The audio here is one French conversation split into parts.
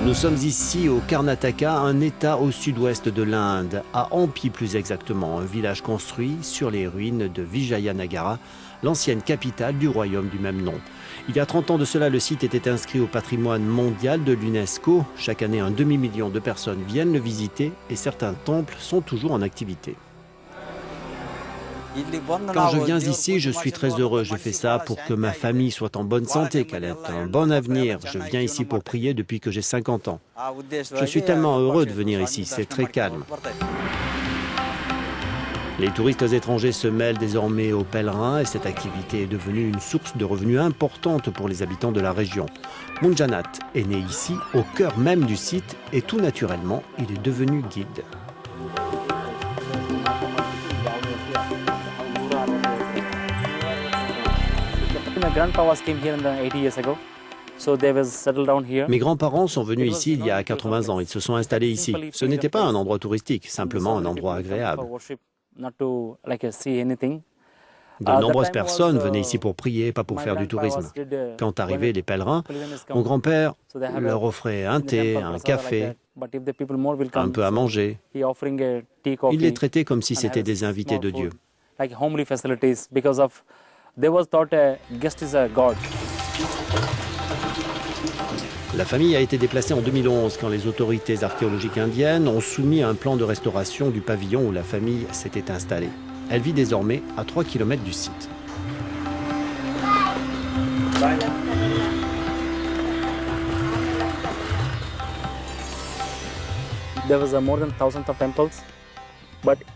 Nous sommes ici au Karnataka, un état au sud-ouest de l'Inde, à Hampi plus exactement, un village construit sur les ruines de Vijayanagara, l'ancienne capitale du royaume du même nom. Il y a 30 ans de cela, le site était inscrit au patrimoine mondial de l'UNESCO. Chaque année, un demi-million de personnes viennent le visiter et certains temples sont toujours en activité. Quand je viens ici, je suis très heureux. Je fais ça pour que ma famille soit en bonne santé, qu'elle ait un bon avenir. Je viens ici pour prier depuis que j'ai 50 ans. Je suis tellement heureux de venir ici, c'est très calme. Les touristes étrangers se mêlent désormais aux pèlerins et cette activité est devenue une source de revenus importante pour les habitants de la région. Munjanat est né ici, au cœur même du site, et tout naturellement, il est devenu guide. Mes grands-parents sont venus ici il y a 80 ans. Ils se sont installés ici. Ce n'était pas un endroit touristique, simplement un endroit agréable. De nombreuses personnes venaient ici pour prier, pas pour faire du tourisme. Quand arrivaient les pèlerins, mon grand-père leur offrait un thé, un café, un peu à manger. Il les traitait comme si c'était des invités de Dieu. La famille a été déplacée en 2011 quand les autorités archéologiques indiennes ont soumis un plan de restauration du pavillon où la famille s'était installée. Elle vit désormais à 3 km du site.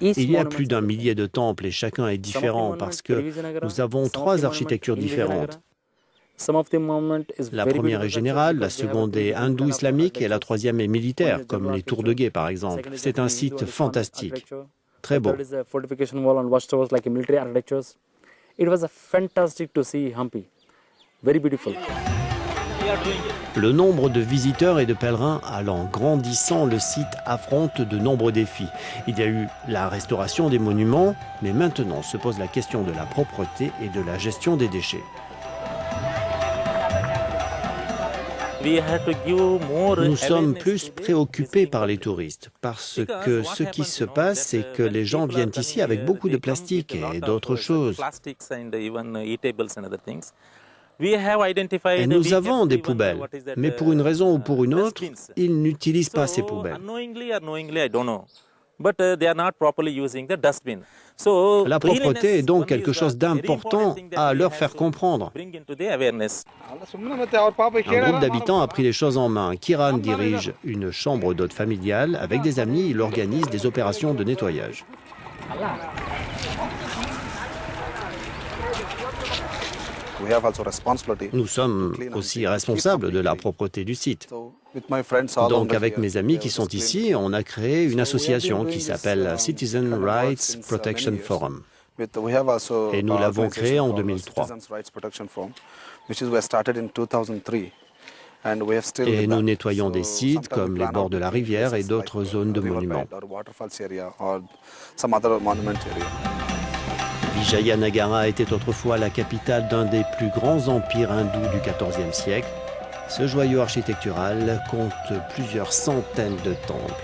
Il y a plus d'un millier de temples et chacun est différent parce que nous avons 3 architectures différentes. La première est générale, la seconde est hindou-islamique et la troisième est militaire, comme les tours de guet par exemple. C'est un site fantastique, très beau. Le nombre de visiteurs et de pèlerins allant grandissant, le site affronte de nombreux défis. Il y a eu la restauration des monuments, mais maintenant se pose la question de la propreté et de la gestion des déchets. Nous sommes plus préoccupés par les touristes parce que ce qui se passe, c'est que les gens viennent ici avec beaucoup de plastique et d'autres choses. Et nous avons des poubelles, mais pour une raison ou pour une autre, ils n'utilisent pas ces poubelles. La propreté est donc quelque chose d'important à leur faire comprendre. Un groupe d'habitants a pris les choses en main. Kiran dirige une chambre d'hôte familiale. Avec des amis, il organise des opérations de nettoyage. Nous sommes aussi responsables de la propreté du site. Donc avec mes amis qui sont ici, on a créé une association qui s'appelle Citizen Rights Protection Forum. Et nous l'avons créée en 2003. Et nous nettoyons des sites comme les bords de la rivière et d'autres zones de monuments. Vijayanagara était autrefois la capitale d'un des plus grands empires hindous du XIVe siècle. Ce joyau architectural compte plusieurs centaines de temples.